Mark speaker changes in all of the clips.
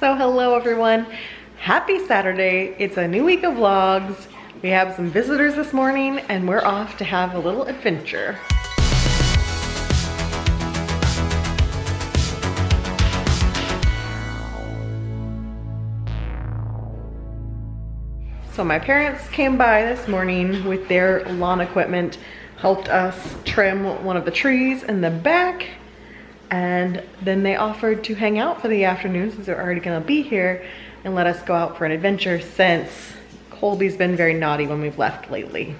Speaker 1: So hello everyone, happy Saturday. It's a new week of vlogs. We have some visitors this morning and we're off to have a little adventure. So my parents came by this morning with their lawn equipment, helped us trim one of the trees in the back, and then they offered to hang out for the afternoon since they're already gonna be here and let us go out for an adventure since Colby's been very naughty when we've left lately.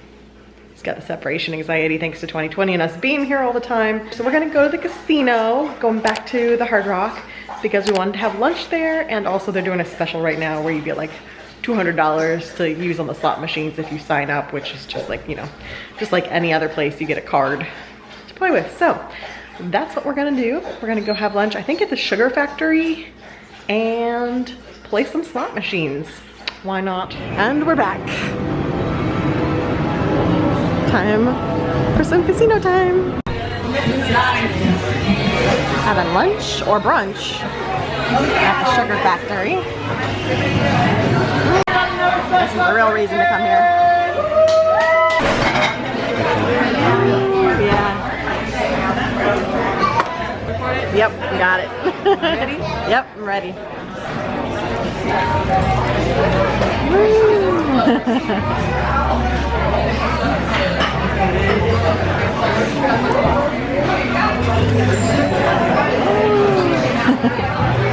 Speaker 1: He's got the separation anxiety thanks to 2020 and us being here all the time. So we're gonna go to the casino, going back to the Hard Rock because we wanted to have lunch there, and also they're doing a special right now where you get like $200 to use on the slot machines if you sign up, which is just like, you know, just like any other place, you get a card to play with. So that's what we're gonna do. We're gonna go have lunch, I think at the Sugar Factory, and play some slot machines. Why not? And we're back. Time for some casino time. Having lunch or brunch at the Sugar Factory. This is the real reason to come here. Yeah. Yep, got it. Ready? Yep, I'm ready.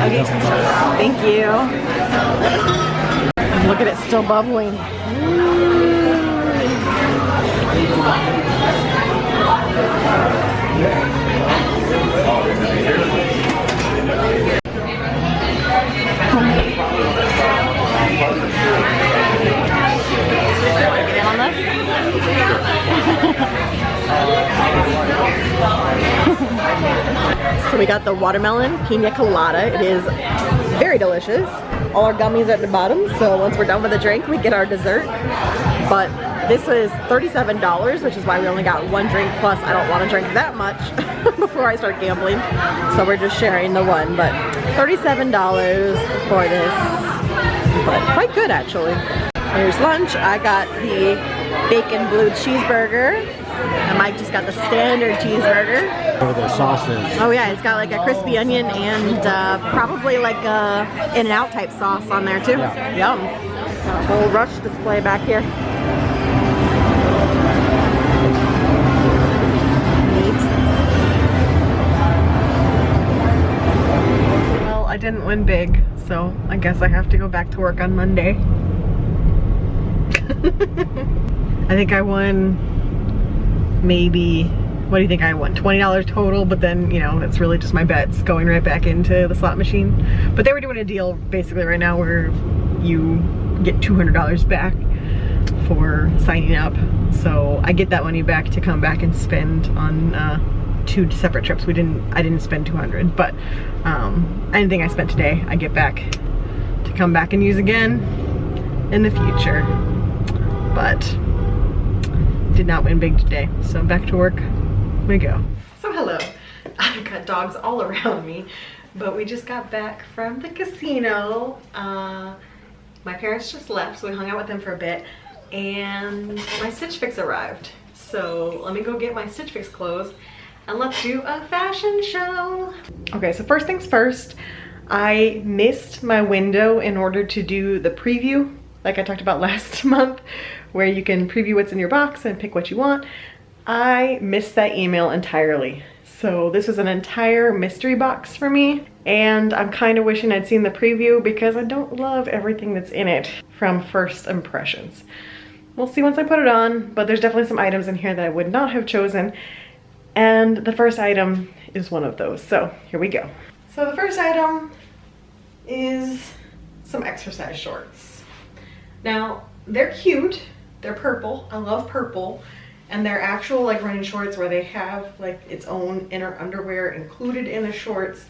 Speaker 1: Okay, thank you. Look at it, still bubbling. So we got the watermelon pina colada. It is very delicious. All our gummies are at the bottom, so once we're done with the drink, we get our dessert. But this was $37, which is why we only got one drink, plus I don't want to drink that much before I start gambling. So we're just sharing the one, but $37 for this, but quite good actually. Here's lunch. I got the bacon blue cheeseburger, and Mike just got the standard cheeseburger.
Speaker 2: Over the sauces.
Speaker 1: Oh yeah, it's got like a crispy onion and probably like a In-N-Out type sauce on there too. Yeah. Yum. Got a whole Rush display back here. Neat. Well, I didn't win big, so I guess I have to go back to work on Monday. I think I won maybe, what do you think I won? $20 total, but then, you know, that's really just my bets going right back into the slot machine. But they were doing a deal basically right now where you get $200 back for signing up. So I get that money back to come back and spend on 2 separate trips. I didn't spend 200, but anything I spent today, I get back to come back and use again in the future. But did not win big today, so back to work we go. So hello, I've got dogs all around me, but we just got back from the casino. My parents just left, so we hung out with them for a bit, and my Stitch Fix arrived. So let me go get my Stitch Fix clothes and let's do a fashion show. Okay, so first things first, I missed my window in order to do the preview like I talked about last month, where you can preview what's in your box and pick what you want. I missed that email entirely. So this was an entire mystery box for me, and I'm kind of wishing I'd seen the preview because I don't love everything that's in it from first impressions. We'll see once I put it on, but there's definitely some items in here that I would not have chosen, and the first item is one of those. So here we go. So the first item is some exercise shorts. Now, they're cute, they're purple, I love purple, and they're actual like running shorts where they have like its own inner underwear included in the shorts,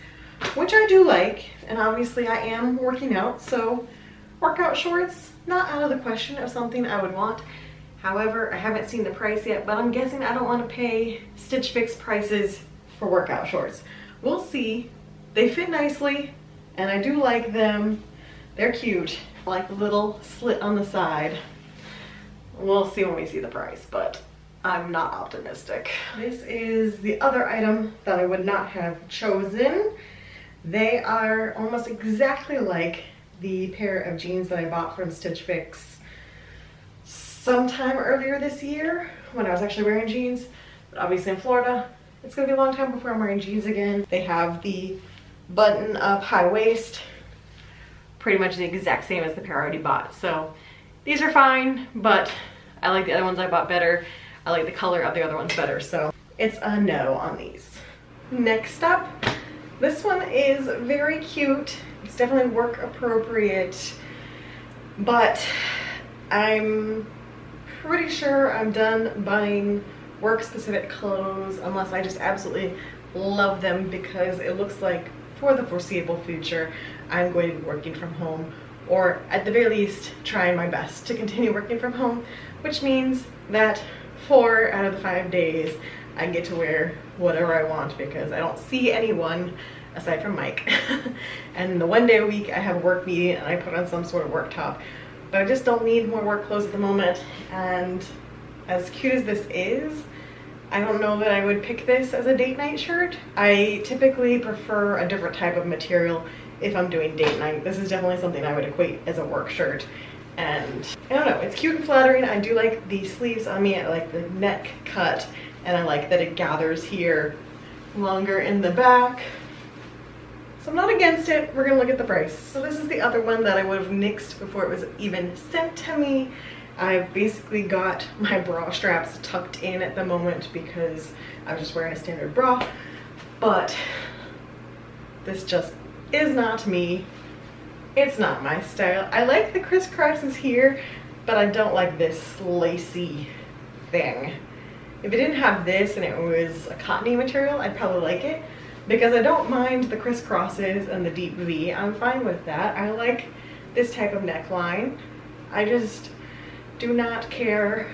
Speaker 1: which I do like, and obviously I am working out, so workout shorts, not out of the question of something I would want. However, I haven't seen the price yet, but I'm guessing I don't want to pay Stitch Fix prices for workout shorts. We'll see. They fit nicely. and I do like them. They're cute. I like the little slit on the side. We'll see when we see the price, but I'm not optimistic. This is the other item that I would not have chosen. They are almost exactly like the pair of jeans that I bought from Stitch Fix sometime earlier this year when I was actually wearing jeans. But obviously in Florida, it's gonna be a long time before I'm wearing jeans again. They have the button up high waist, pretty much the exact same as the pair I already bought. So these are fine, but I like the other ones I bought better. I like the color of the other ones better, so it's a no on these. Next up, this one is very cute. It's definitely work appropriate, but I'm pretty sure I'm done buying work specific clothes unless I just absolutely love them, because it looks like for the foreseeable future I'm going to be working from home, or at the very least trying my best to continue working from home, which means that 4 out of the 5 days I get to wear whatever I want, because I don't see anyone aside from Mike. And the one day a week I have a work meeting and I put on some sort of work top, but I just don't need more work clothes at the moment. And as cute as this is, I don't know that I would pick this as a date night shirt. I typically prefer a different type of material if I'm doing date night. This is definitely something I would equate as a work shirt. And I don't know, it's cute and flattering. I do like the sleeves on me. I like the neck cut, and I like that it gathers here longer in the back. So I'm not against it. We're gonna look at the price. So this is the other one that I would have nixed before it was even sent to me. I've basically got my bra straps tucked in at the moment because I was just wearing a standard bra, but this just is not me. It's not my style. I like the crisscrosses here, but I don't like this lacy thing. If it didn't have this and it was a cottony material, I'd probably like it, because I don't mind the crisscrosses and the deep V. I'm fine with that. I like this type of neckline. I just do not care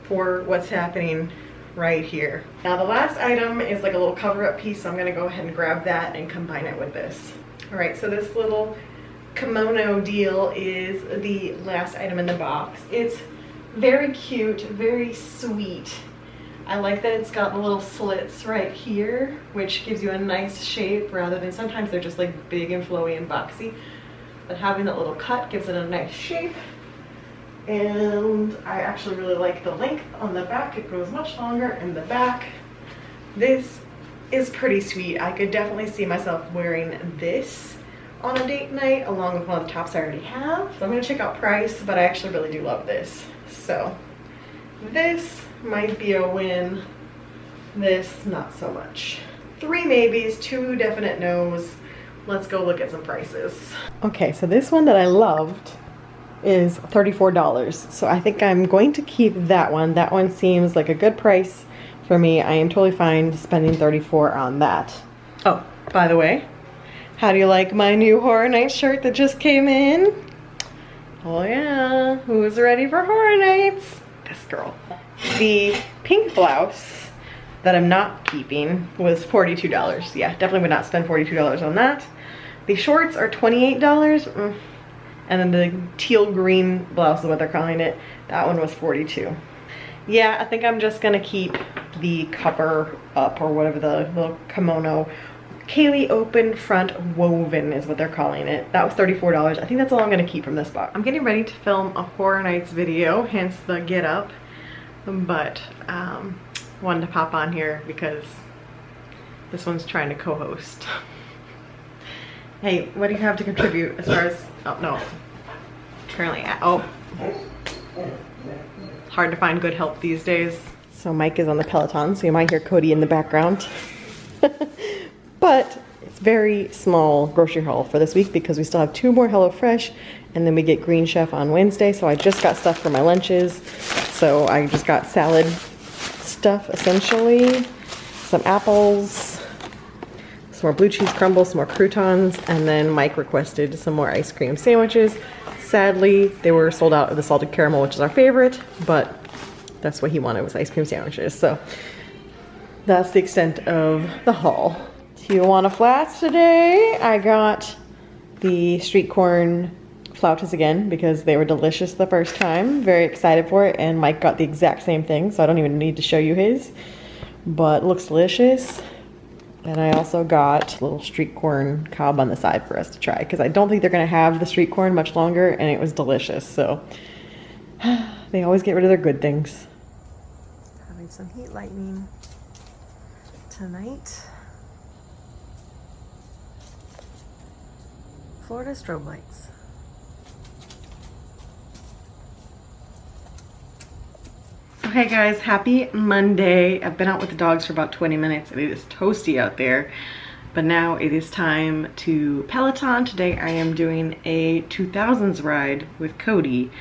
Speaker 1: for what's happening right here. Now the last item is like a little cover-up piece, so I'm gonna go ahead and grab that and combine it with this. All right, so this little kimono deal is the last item in the box. It's very cute, very sweet. I like that it's got the little slits right here, which gives you a nice shape rather than sometimes they're just like big and flowy and boxy. But having that little cut gives it a nice shape. And I actually really like the length on the back. It goes much longer in the back. This is pretty sweet. I could definitely see myself wearing this on a date night along with one of the tops I already have. So I'm gonna check out price, but I actually really do love this. So this might be a win. This, not so much. 3 maybes, 2 definite no's. Let's go look at some prices. Okay, so this one that I loved is $34. So I think I'm going to keep that one. That one seems like a good price for me. I am totally fine spending $34 on that. Oh, by the way, how do you like my new Horror Night shirt that just came in? Oh yeah, who's ready for Horror Nights? This girl. The pink blouse that I'm not keeping was $42. Yeah, definitely would not spend $42 on that. The shorts are $28. And then the teal green blouse is what they're calling it. That one was $42. Yeah, I think I'm just gonna keep the cover up, or whatever, the little kimono. Kaylee open front woven is what they're calling it. That was $34. I think that's all I'm gonna keep from this box. I'm getting ready to film a Horror Nights video, hence the get up. But wanted to pop on here because this one's trying to co-host. Hey, what do you have to contribute as far as, oh no, currently, oh. Hard to find good help these days. So Mike is on the Peloton, so you might hear Cody in the background. But it's very small grocery haul for this week because we still have 2 more HelloFresh, and then we get Green Chef on Wednesday. So I just got stuff for my lunches. So I just got salad stuff essentially, some apples, some more blue cheese crumbles, some more croutons, and then Mike requested some more ice cream sandwiches. Sadly, they were sold out of the salted caramel, which is our favorite, but that's what he wanted, was ice cream sandwiches. So that's the extent of the haul. Tijuana Flats today. I got the street corn flautas again because they were delicious the first time. Very excited for it, and Mike got the exact same thing, so I don't even need to show you his, but it looks delicious. And I also got a little street corn cob on the side for us to try because I don't think they're gonna have the street corn much longer, and it was delicious. So they always get rid of their good things. Having some heat lightning tonight. Florida strobe lights. So hey guys, happy Monday. I've been out with the dogs for about 20 minutes and it is toasty out there. But now it is time to Peloton. Today I am doing a 2000s ride with Cody.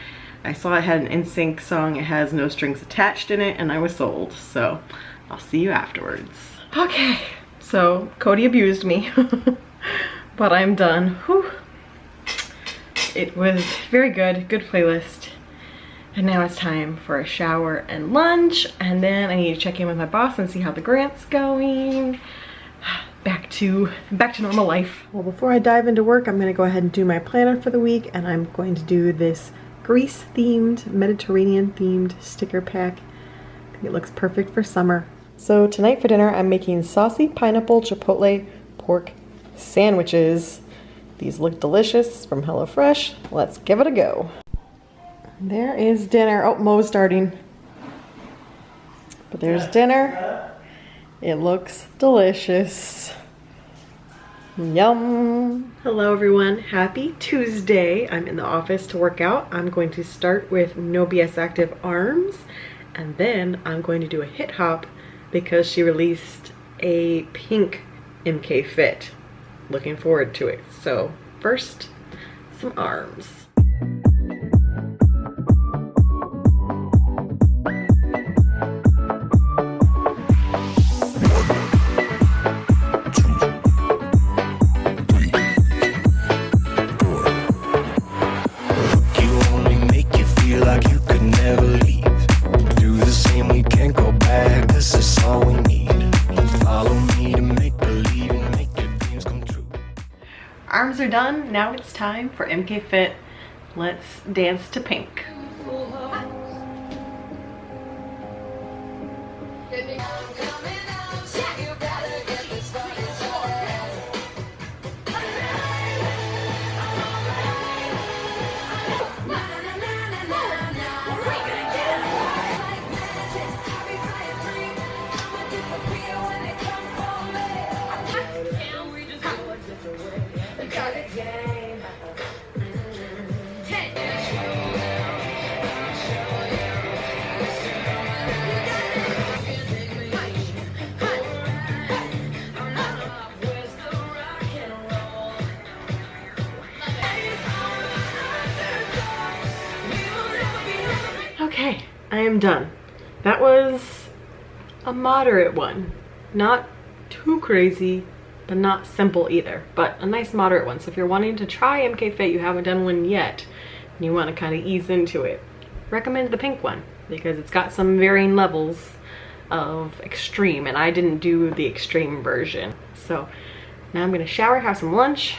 Speaker 1: I saw it had an NSYNC song, it has No Strings Attached in it, and I was sold. So I'll see you afterwards. Okay, so Cody abused me, but I'm done. Whew. It was very good, good playlist. And now it's time for a shower and lunch, and then I need to check in with my boss and see how the grant's going. Back to normal life. Well, before I dive into work, I'm gonna go ahead and do my planner for the week, and I'm going to do this Greece-themed, Mediterranean-themed sticker pack. I think it looks perfect for summer. So tonight for dinner, I'm making saucy pineapple chipotle pork sandwiches. These look delicious from HelloFresh. Let's give it a go. There is dinner. Oh, Mo's starting. But there's dinner. It looks delicious. Yum. Hello everyone, happy Tuesday. I'm in the office to work out. I'm going to start with No BS Active arms, and then I'm going to do a hip hop because she released a pink MK Fit. Looking forward to it. So first, some arms. Arms are done. Now it's time for MK Fit. Let's dance to Pink. Okay, I am done. That was a moderate one. Not too crazy, but not simple either, but a nice moderate one. So if you're wanting to try MK Fit, you haven't done one yet, and you want to kind of ease into it, recommend the pink one because it's got some varying levels of extreme, and I didn't do the extreme version. So now I'm gonna shower, have some lunch.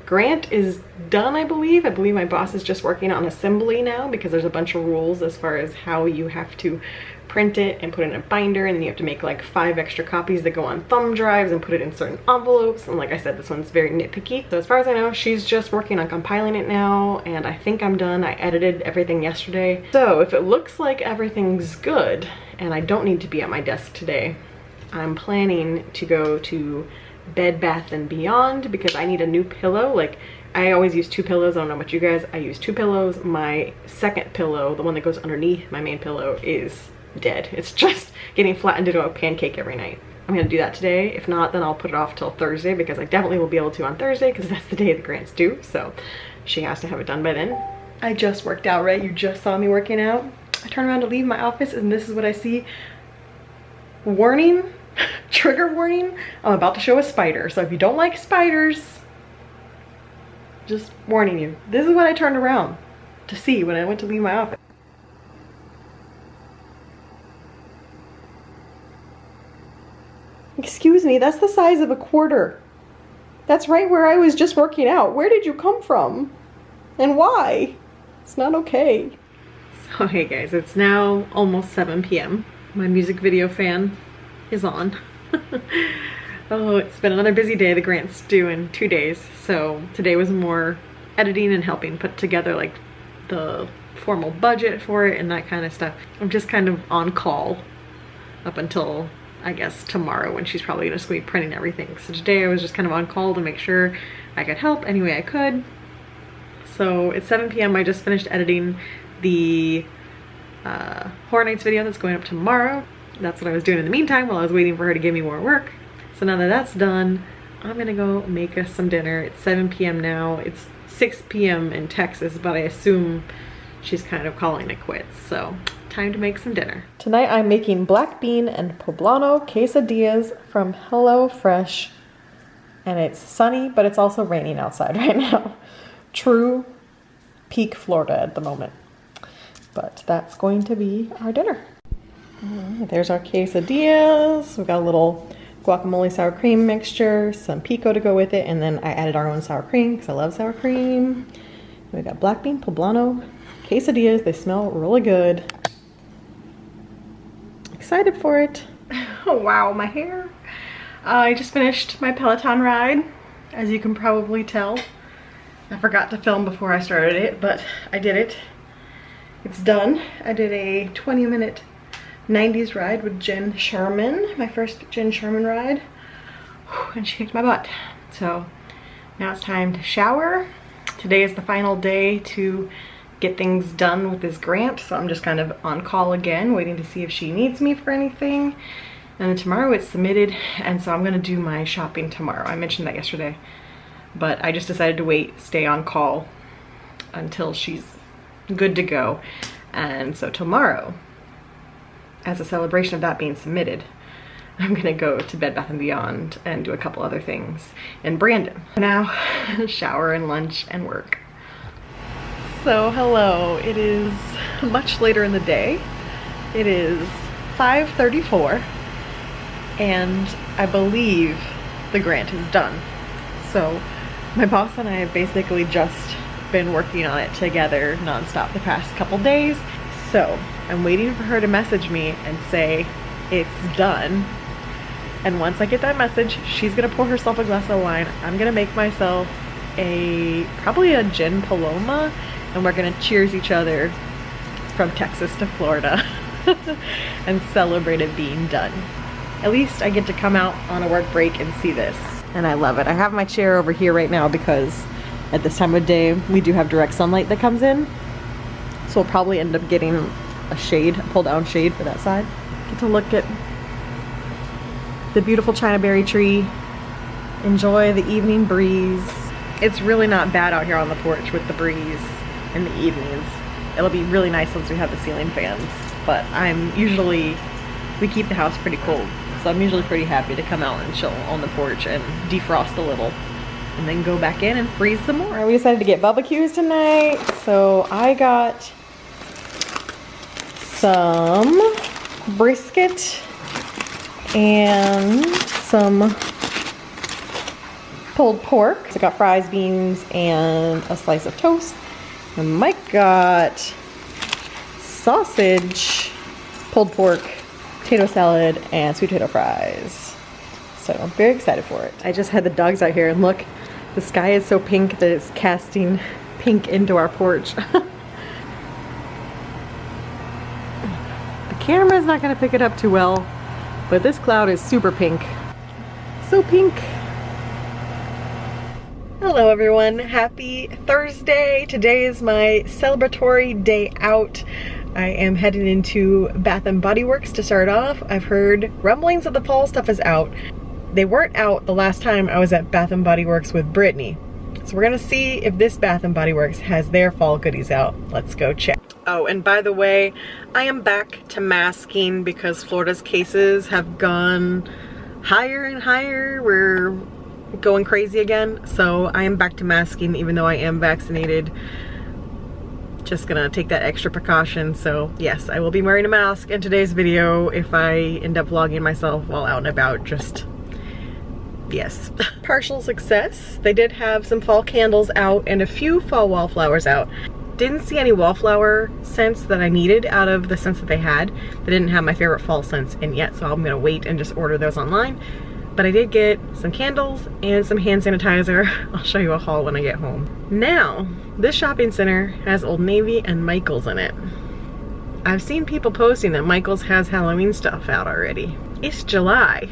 Speaker 1: Grant is done, I believe. I believe my boss is just working on assembly now because there's a bunch of rules as far as how you have to print it and put it in a binder, and then you have to make like 5 extra copies that go on thumb drives and put it in certain envelopes. And like I said, this one's very nitpicky. So as far as I know, she's just working on compiling it now, and I think I'm done. I edited everything yesterday. So if it looks like everything's good and I don't need to be at my desk today, I'm planning to go to Bed Bath & Beyond because I need a new pillow. Like, I always use 2 pillows. I don't know about you guys. I use 2 pillows. My second pillow, the one that goes underneath my main pillow, is dead. It's just getting flattened into a pancake every night. I'm gonna do that today. If not, then I'll put it off till Thursday because I definitely will be able to on Thursday because that's the day the grant's due. So she has to have it done by then. I just worked out, right? You just saw me working out. I turn around to leave my office and this is what I see. Warning. Trigger warning, I'm about to show a spider. So if you don't like spiders, just warning you. This is what I turned around to see when I went to leave my office. Excuse me. me, that's the size of a quarter. That's right where I was just working out. Where did you come from? And why? It's not okay. So hey guys, it's now almost 7 p.m. My music video fan is on. Oh, it's been another busy day. The grant's due in 2 days. So today was more editing and helping put together like the formal budget for it and that kind of stuff. I'm just kind of on call up until I guess tomorrow when she's probably gonna be printing everything. So today I was just kind of on call to make sure I could help any way I could. So it's 7 p.m. I just finished editing the Horror Nights video that's going up tomorrow. That's what I was doing in the meantime while I was waiting for her to give me more work. So now that that's done, I'm gonna go make us some dinner. It's 7 p.m. now. It's 6 p.m. in Texas, but I assume she's kind of calling it quits. So time to make some dinner. Tonight I'm making black bean and poblano quesadillas from HelloFresh. And it's sunny, but it's also raining outside right now. True peak Florida at the moment. But that's going to be our dinner. There's our quesadillas. We've got a little guacamole sour cream mixture, some pico to go with it, and then I added our own sour cream because I love sour cream. We got black bean poblano quesadillas. They smell really good. Excited for it. Oh wow, my hair. I just finished my Peloton ride, as you can probably tell. I forgot to film before I started it, but I did it. It's done. I did a 20-minute 90s ride with Jen Sherman, my first Jen Sherman ride, and she kicked my butt. So now it's time to shower. Today is the final day to get things done with this grant, so I'm just kind of on call again, waiting to see if she needs me for anything. And then tomorrow it's submitted, and so I'm gonna do my shopping tomorrow. I mentioned that yesterday, but I just decided to wait, stay on call until she's good to go. And so tomorrow, as a celebration of that being submitted, I'm gonna go to Bed Bath & Beyond and do a couple other things in Brandon. Now, shower and lunch and work. So hello, it is much later in the day. It is 5:34 and I believe the grant is done. So my boss and I have basically just been working on it together nonstop the past couple days. So I'm waiting for her to message me and say it's done. And once I get that message, she's gonna pour herself a glass of wine. I'm gonna make myself probably a gin paloma, and we're gonna cheers each other from Texas to Florida and celebrate it being done. At least I get to come out on a work break and see this. And I love it. I have my chair over here right now because at this time of day, we do have direct sunlight that comes in. So we'll probably end up getting a shade, a pull down shade for that side. Get to look at the beautiful China berry tree. Enjoy the evening breeze. It's really not bad out here on the porch with the breeze in the evenings. It'll be really nice once we have the ceiling fans. But we keep the house pretty cold. So I'm usually pretty happy to come out and chill on the porch and defrost a little. And then go back in and freeze some more. We decided to get barbecues tonight. So I got some brisket and some pulled pork. So I got fries, beans, and a slice of toast. And Mike got sausage, pulled pork, potato salad, and sweet potato fries. So I'm very excited for it. I just had the dogs out here and look, the sky is so pink that it's casting pink into our porch. The camera's not gonna pick it up too well, but this cloud is super pink. So pink. Hello everyone, happy Thursday. Today is my celebratory day out. I am heading into Bath & Body Works to start off. I've heard rumblings that the fall stuff is out. They weren't out the last time I was at Bath & Body Works with Brittany. So we're gonna see if this Bath & Body Works has their fall goodies out. Let's go check. Oh, and by the way, I am back to masking because Florida's cases have gone higher and higher. We're going crazy again. So I am back to masking even though I am vaccinated. Just gonna take that extra precaution. So yes, I will be wearing a mask in today's video if I end up vlogging myself while out and about, just Yes. Partial success. They did have some fall candles out and a few fall wallflowers out. Didn't see any wallflower scents that I needed out of the scents that they had. They didn't have my favorite fall scents in yet, so I'm gonna wait and just order those online. But I did get some candles and some hand sanitizer. I'll show you a haul when I get home. Now, this shopping center has Old Navy and Michael's in it. I've seen people posting that Michael's has Halloween stuff out already. It's July.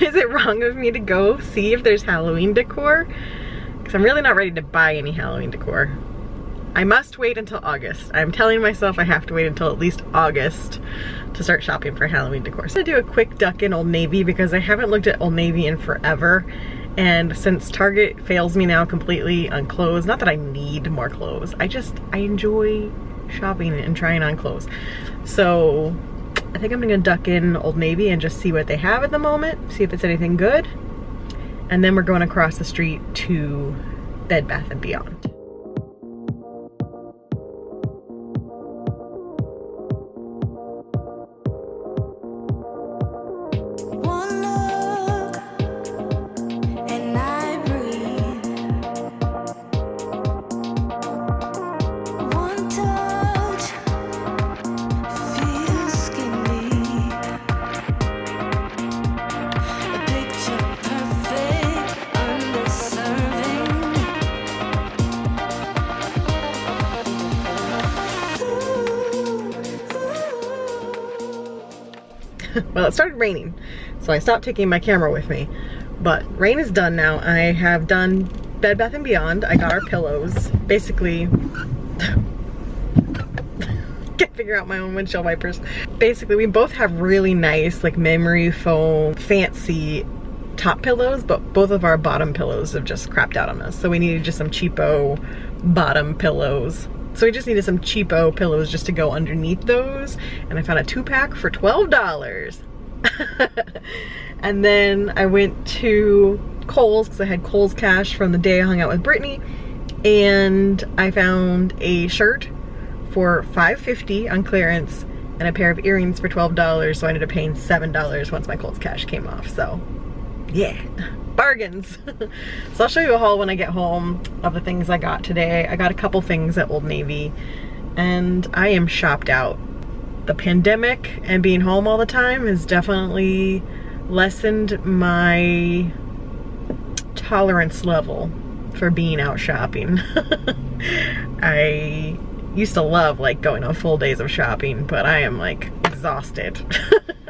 Speaker 1: Is it wrong of me to go see if there's Halloween decor? Because I'm really not ready to buy any Halloween decor. I must wait until August. I'm telling myself I have to wait until at least August to start shopping for Halloween decor. So I'm gonna do a quick duck in Old Navy because I haven't looked at Old Navy in forever. And since Target fails me now completely on clothes, not that I need more clothes, I enjoy shopping and trying on clothes. So I think I'm gonna duck in Old Navy and just see what they have at the moment, see if it's anything good. And then we're going across the street to Bed Bath & Beyond. Well, it started raining, so I stopped taking my camera with me. But rain is done now. I have done Bed Bath & Beyond. I got our pillows. Basically, can't figure out my own windshield wipers. Basically, we both have really nice, like memory foam, fancy top pillows, but both of our bottom pillows have just crapped out on us. So we needed just some cheapo bottom pillows. So we just needed some cheapo pillows just to go underneath those. And I found a 2-pack for $12. And then I went to Kohl's because I had Kohl's cash from the day I hung out with Brittany. And I found a shirt for $5.50 on clearance and a pair of earrings for $12. So I ended up paying $7 once my Kohl's cash came off. So yeah, bargains. So I'll show you a haul when I get home of the things I got today. I got a couple things at Old Navy and I am shopped out. The pandemic and being home all the time has definitely lessened my tolerance level for being out shopping. I used to love like going on full days of shopping, but I am like exhausted.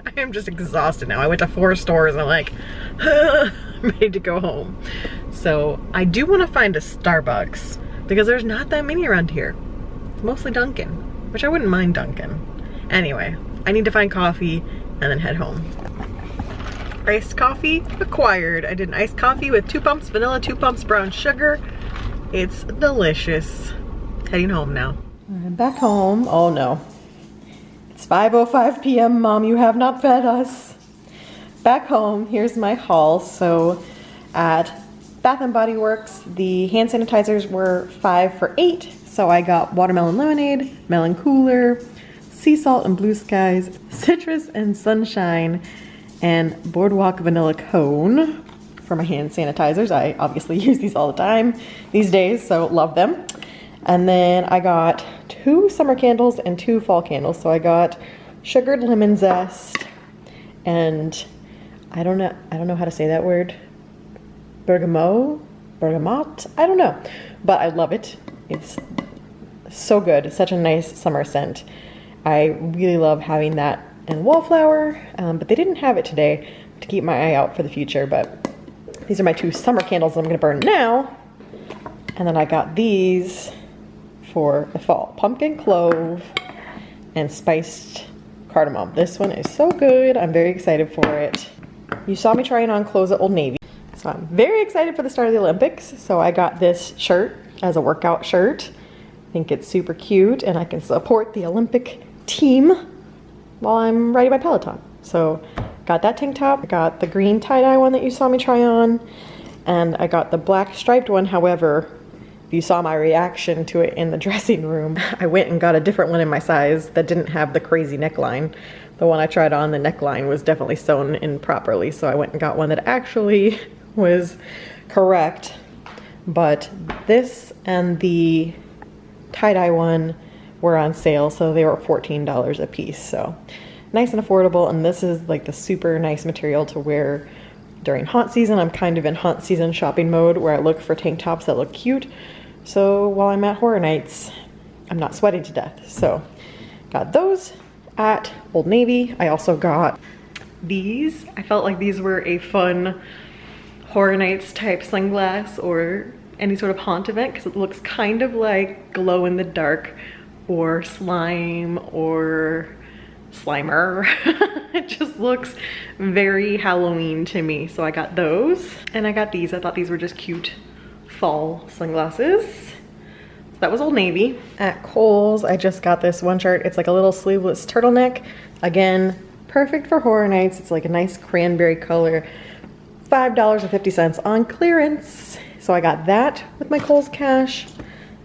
Speaker 1: I am just exhausted now. I went to 4 stores and I'm like, I'm ready to go home. So I do want to find a Starbucks because there's not that many around here. It's mostly Dunkin', which I wouldn't mind Dunkin'. Anyway, I need to find coffee and then head home. Iced coffee acquired. I did an iced coffee with 2 pumps vanilla, 2 pumps brown sugar. It's delicious. Heading home now. I'm back home. Oh no. It's 5:05 p.m. Mom, you have not fed us. Back home, here's my haul. So at Bath & Body Works, the hand sanitizers were 5 for $8. So I got watermelon lemonade, melon cooler, sea salt and blue skies, citrus and sunshine, and boardwalk vanilla cone for my hand sanitizers. I obviously use these all the time these days, so love them. And then I got 2 summer candles and 2 fall candles. So I got sugared lemon zest and I don't know how to say that word. Bergamot? I don't know, but I love it. It's so good. It's such a nice summer scent. I really love having that and wallflower, but they didn't have it today to keep my eye out for the future. But these are my 2 summer candles that I'm gonna burn now. And then I got these for the fall. Pumpkin clove and spiced cardamom. This one is so good. I'm very excited for it. You saw me trying on clothes at Old Navy. So I'm very excited for the start of the Olympics. So I got this shirt as a workout shirt. I think it's super cute and I can support the Olympic team while I'm riding my Peloton. So got that tank top. I got the green tie-dye one that you saw me try on. And I got the black striped one. However, if you saw my reaction to it in the dressing room, I went and got a different one in my size that didn't have the crazy neckline. The one I tried on, the neckline was definitely sewn in properly, so I went and got one that actually was correct, but this and the tie-dye one were on sale, so they were $14 a piece. So nice and affordable, and this is like the super nice material to wear during haunt season. I'm kind of in haunt season shopping mode where I look for tank tops that look cute. So while I'm at Horror Nights, I'm not sweating to death. So got those at Old Navy. I also got these. I felt like these were a fun Horror Nights type sunglass or any sort of haunt event, because it looks kind of like glow in the dark or slime or Slimer. It just looks very Halloween to me. So I got those, and I got these. I thought these were just cute fall sunglasses. So that was Old Navy. At Kohl's, I just got this one shirt. It's like a little sleeveless turtleneck. Again, perfect for Horror Nights. It's like a nice cranberry color. $5.50 on clearance. So I got that with my Kohl's cash.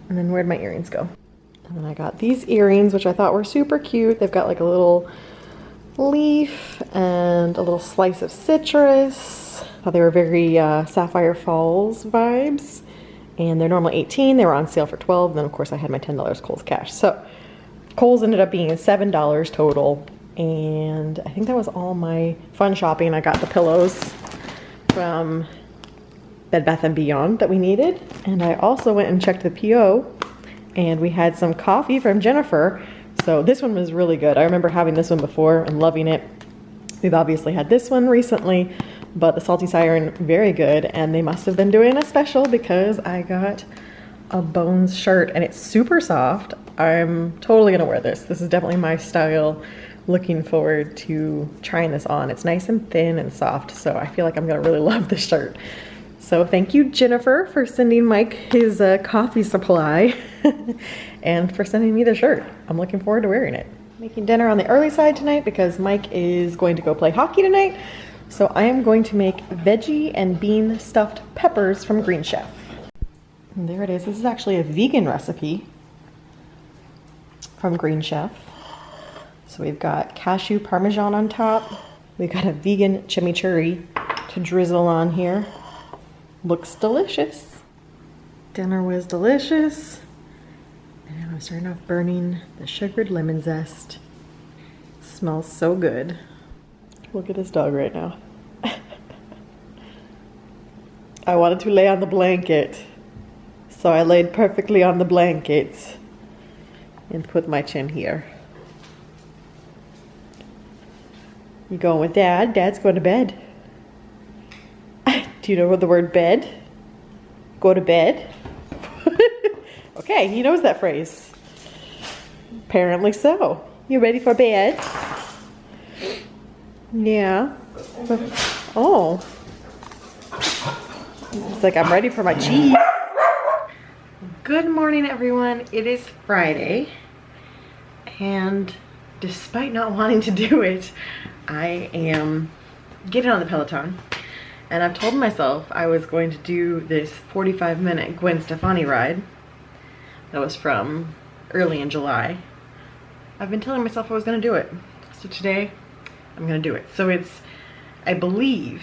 Speaker 1: And then where'd my earrings go? And then I got these earrings, which I thought were super cute. They've got like a little leaf and a little slice of citrus. I thought they were very Sapphire Falls vibes. And they're normally $18. They were on sale for $12. And then of course I had my $10 Kohl's cash. So Kohl's ended up being $7 total. And I think that was all my fun shopping. I got the pillows from Bed Bath & Beyond that we needed. And I also went and checked the PO, and we had some coffee from Jennifer. So this one was really good. I remember having this one before and loving it. We've obviously had this one recently, but the Salty Siren, very good. And they must have been doing a special because I got a Bones shirt, and it's super soft. I'm totally gonna wear this. This is definitely my style. Looking forward to trying this on. It's nice and thin and soft, so I feel like I'm gonna really love this shirt. So thank you, Jennifer, for sending Mike his coffee supply and for sending me the shirt. I'm looking forward to wearing it. Making dinner on the early side tonight because Mike is going to go play hockey tonight. So I am going to make veggie and bean stuffed peppers from Green Chef. And there it is. This is actually a vegan recipe from Green Chef. So we've got cashew parmesan on top. We've got a vegan chimichurri to drizzle on here. Looks delicious. Dinner was delicious. And I'm starting off burning the sugared lemon zest. Smells so good. Look at this dog right now. I wanted to lay on the blanket, so I laid perfectly on the blanket and put my chin here. You going with Dad? Dad's going to bed. Do you know what the word bed? Go to bed? Okay, he knows that phrase. Apparently so. You ready for bed? Yeah. Oh. It's like I'm ready for my cheese. Good morning, everyone. It is Friday. And despite not wanting to do it, I am getting on the Peloton, and I've told myself I was going to do this 45-minute Gwen Stefani ride that was from early in July. I've been telling myself I was going to do it, so today I'm going to do it. So it's, I believe,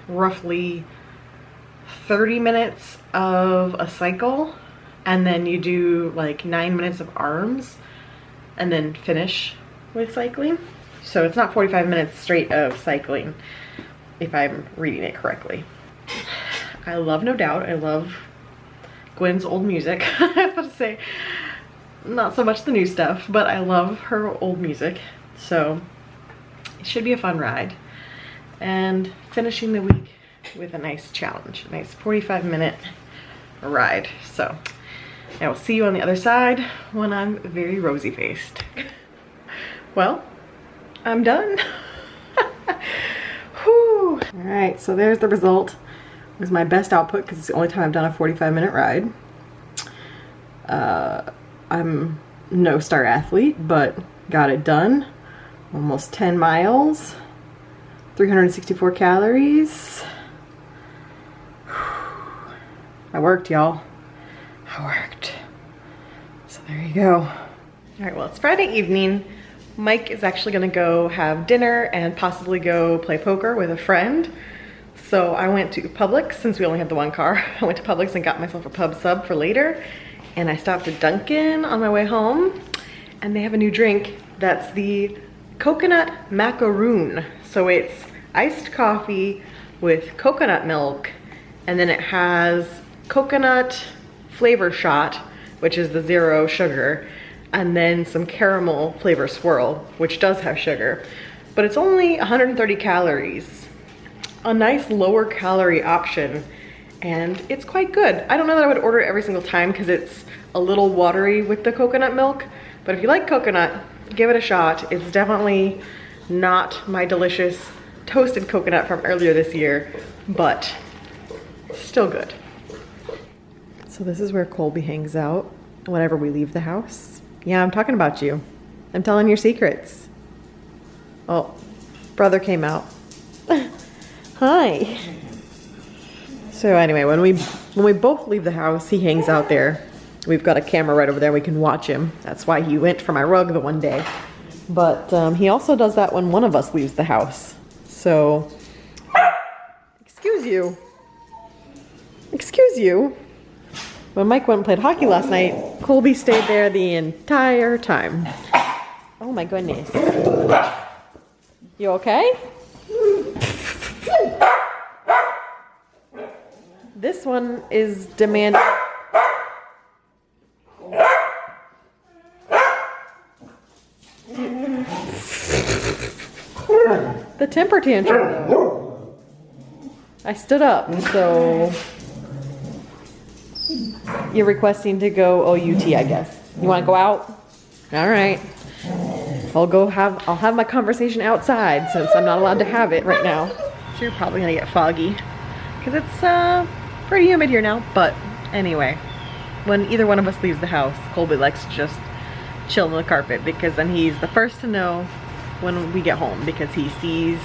Speaker 1: roughly 30 minutes of a cycle, and then you do like 9 minutes of arms, and then finish with cycling. So it's not 45 minutes straight of cycling, if I'm reading it correctly. I love No Doubt. I love Gwen's old music. I was about to say, not so much the new stuff, but I love her old music. So it should be a fun ride. And finishing the week with a nice challenge, a nice 45-minute ride. So I will see you on the other side when I'm very rosy-faced. Well, I'm done. Whew. All right, so there's the result. It was my best output because it's the only time I've done a 45-minute ride. I'm no star athlete, but got it done. Almost 10 miles, 364 calories. I worked, y'all. I worked. So there you go. All right, well, it's Friday evening. Mike is actually gonna go have dinner and possibly go play poker with a friend. So I went to Publix, since we only have the one car. I went to Publix and got myself a pub sub for later. And I stopped at Dunkin' on my way home. And they have a new drink that's the coconut macaroon. So it's iced coffee with coconut milk. And then it has coconut flavor shot, which is the 0 sugar. And then some caramel flavor swirl, which does have sugar. But it's only 130 calories. A nice lower calorie option, and it's quite good. I don't know that I would order it every single time because it's a little watery with the coconut milk, but if you like coconut, give it a shot. It's definitely not my delicious toasted coconut from earlier this year, but still good. So this is where Colby hangs out whenever we leave the house. Yeah, I'm talking about you. I'm telling your secrets. Oh, brother came out. Hi. So anyway, when we both leave the house, he hangs out there. We've got a camera right over there. We can watch him. That's why he went for my rug the one day. But he also does that when one of us leaves the house. So, excuse you. Excuse you. When Mike went and played hockey last night, Colby stayed there the entire time. Oh my goodness. You okay? This one is demanding. The temper tantrum, though. I stood up, so you're requesting to go OUT, I guess. You want to go out? All right. I'll have my conversation outside since I'm not allowed to have it right now. So you're probably gonna get foggy because it's pretty humid here now. But anyway, when either one of us leaves the house, Colby likes to just chill on the carpet because then he's the first to know when we get home because he sees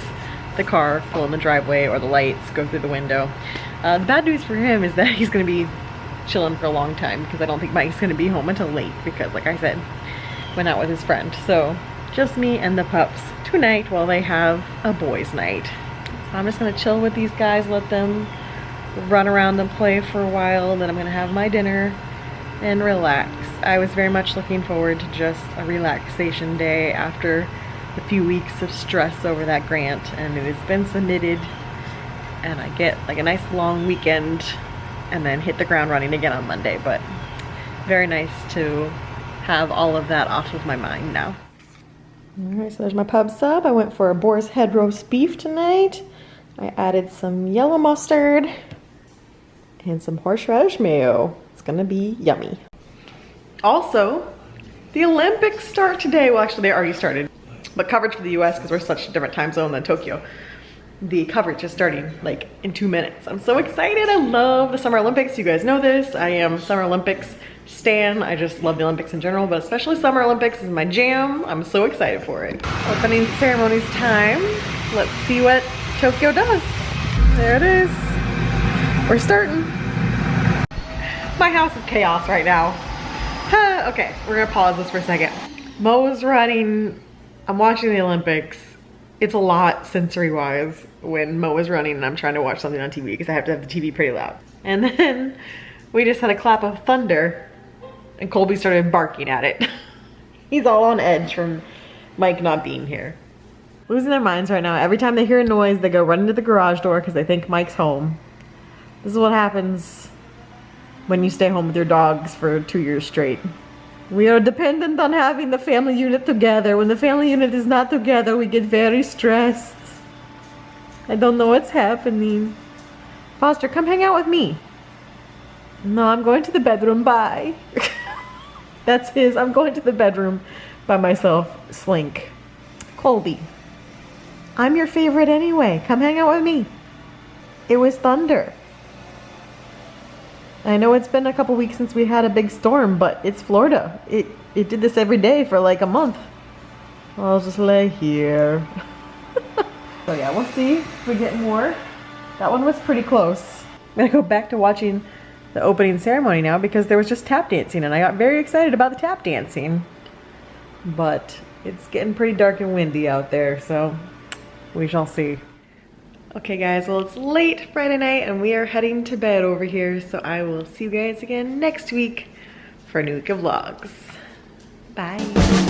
Speaker 1: the car pull in the driveway or the lights go through the window. The bad news for him is that he's gonna be chilling for a long time because I don't think Mike's gonna be home until late because, like I said, went out with his friend. So just me and the pups tonight while they have a boys' night. So I'm just gonna chill with these guys, let them run around and play for a while, then I'm gonna have my dinner and relax. I was very much looking forward to just a relaxation day after a few weeks of stress over that grant, and it has been submitted and I get like a nice long weekend and then hit the ground running again on Monday. But very nice to have all of that off of my mind now. Alright, so there's my pub sub. I went for a boar's head roast beef tonight. I added some yellow mustard and some horseradish mayo. It's gonna be yummy. Also, the Olympics start today. Well, actually they already started, but coverage for the US, because we're such a different time zone than Tokyo, the coverage is starting like in 2 minutes. I'm so excited. I love the Summer Olympics. You guys know this. I am Summer Olympics stan. I just love the Olympics in general, but especially Summer Olympics is my jam. I'm so excited for it. Opening ceremonies time. Let's see what Tokyo does. There it is. We're starting. My house is chaos right now. Okay, we're gonna pause this for a second. Mo's running. I'm watching the Olympics. It's a lot sensory-wise when Mo is running and I'm trying to watch something on TV because I have to have the TV pretty loud. And then we just had a clap of thunder and Colby started barking at it. He's all on edge from Mike not being here. Losing their minds right now. Every time they hear a noise, they go run into the garage door because they think Mike's home. This is what happens when you stay home with your dogs for 2 years straight. We are dependent on having the family unit together. When the family unit is not together, we get very stressed. I don't know what's happening. Foster, come hang out with me. No, I'm going to the bedroom, bye. That's his, I'm going to the bedroom by myself, slink. Colby, I'm your favorite anyway. Come hang out with me. It was thunder. I know it's been a couple weeks since we had a big storm, but it's Florida. It did this every day for like a month. I'll just lay here. So yeah, we'll see if we get more. That one was pretty close. I'm gonna go back to watching the opening ceremony now because there was just tap dancing and I got very excited about the tap dancing. But it's getting pretty dark and windy out there, so we shall see. Okay guys, well it's late Friday night and we are heading to bed over here, so I will see you guys again next week for a new week of vlogs. Bye.